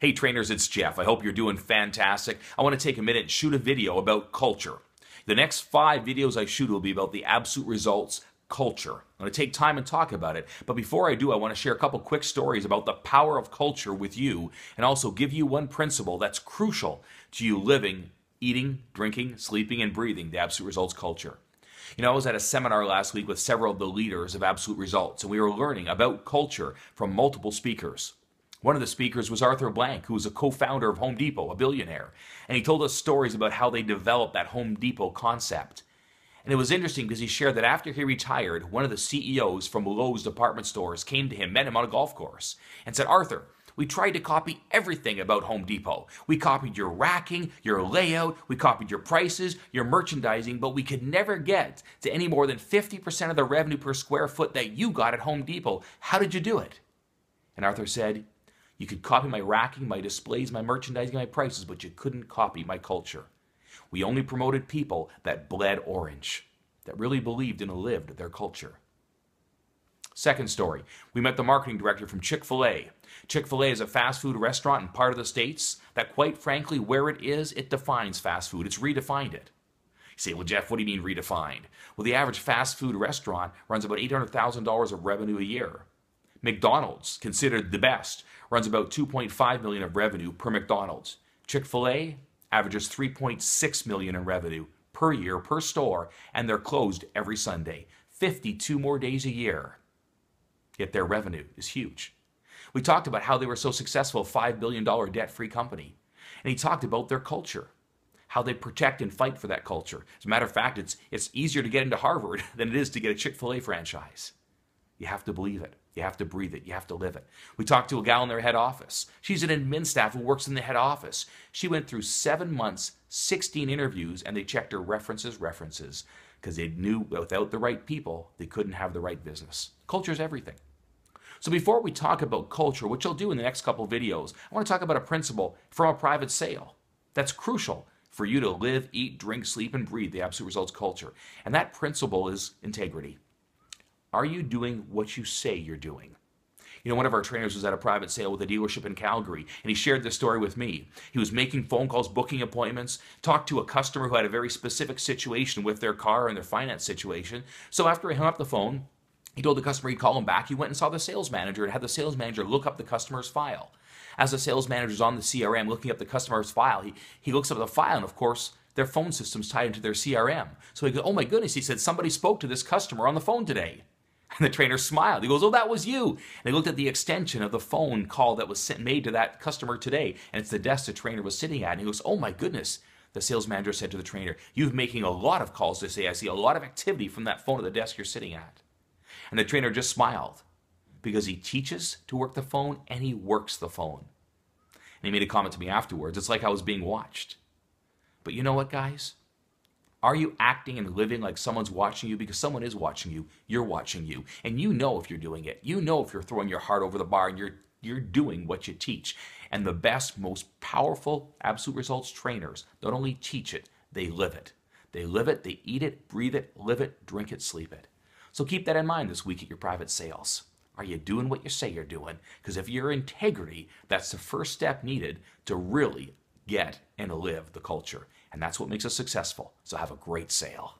Hey trainers, it's Jeff. I hope you're doing fantastic. I want to take a minute and shoot a video about culture. The next 5 videos I shoot will be about the Absolute Results culture. I'm going to take time and talk about it. But before I do, I want to share a couple quick stories about the power of culture with you and also give you one principle that's crucial to you living, eating, drinking, sleeping, and breathing the Absolute Results culture. You know, I was at a seminar last week with several of the leaders of Absolute Results, and we were learning about culture from multiple speakers. One of the speakers was Arthur Blank, who was a co-founder of Home Depot, a billionaire. And he told us stories about how they developed that Home Depot concept. And it was interesting because he shared that after he retired, one of the CEOs from Lowe's department stores came to him, met him on a golf course, and said, "Arthur, we tried to copy everything about Home Depot. We copied your racking, your layout, we copied your prices, your merchandising, but we could never get to any more than 50% of the revenue per square foot that you got at Home Depot. How did you do it?" And Arthur said, "You could copy my racking, my displays, my merchandising, my prices, but you couldn't copy my culture. We only promoted people that bled orange, that really believed and lived their culture." Second story, we met the marketing director from Chick-fil-A. Chick-fil-A is a fast food restaurant in part of the States that, quite frankly, where it is, it defines fast food. It's redefined it. You say, "Well, Jeff, what do you mean redefined?" Well, the average fast food restaurant runs about $800,000 of revenue a year. McDonald's, considered the best, runs about $2.5 million of revenue per McDonald's. Chick-fil-A averages $3.6 million in revenue per year per store, and they're closed every Sunday, 52 more days a year. Yet their revenue is huge. We talked about how they were so successful, a $5 billion debt-free company. And he talked about their culture, how they protect and fight for that culture. As a matter of fact, it's easier to get into Harvard than it is to get a Chick-fil-A franchise. You have to believe it. You have to breathe it. You have to live it. We talked to a gal in their head office. She's an admin staff who works in the head office. She went through 7 months, 16 interviews, and they checked her references, because they knew without the right people, they couldn't have the right business. Culture is everything. So before we talk about culture, which I'll do in the next couple of videos, I want to talk about a principle from a private sale that's crucial for you to live, eat, drink, sleep, and breathe the Absolute Results culture. And that principle is integrity. Are you doing what you say you're doing? You know, one of our trainers was at a private sale with a dealership in Calgary, and he shared this story with me. He was making phone calls, booking appointments, talked to a customer who had a very specific situation with their car and their finance situation. So after he hung up the phone, he told the customer he'd call him back. He went and saw the sales manager and had the sales manager look up the customer's file. As the sales manager's on the CRM looking up the customer's file, he looks up the file, and of course, their phone system's tied into their CRM. So he goes, "Oh my goodness," he said, "somebody spoke to this customer on the phone today." And the trainer smiled. He goes, "Oh, that was you." And he looked at the extension of the phone call that was made to that customer today, and it's the desk the trainer was sitting at. And he goes, "Oh my goodness." The sales manager said to the trainer, "You're making a lot of calls today. I see a lot of activity from that phone at the desk you're sitting at." And the trainer just smiled because he teaches to work the phone and he works the phone. And he made a comment to me afterwards. It's like I was being watched. But you know what, guys? Are you acting and living like someone's watching you? Because someone is watching you. You're watching you. And you know if you're doing it. You know if you're throwing your heart over the bar and you're doing what you teach. And the best, most powerful Absolute Results trainers not only teach it, they live it. They live it, they eat it, breathe it, live it, drink it, sleep it. So keep that in mind this week at your private sales. Are you doing what you say you're doing? Because if you're integrity, that's the first step needed to really get and live the culture. And that's what makes us successful. So have a great sale.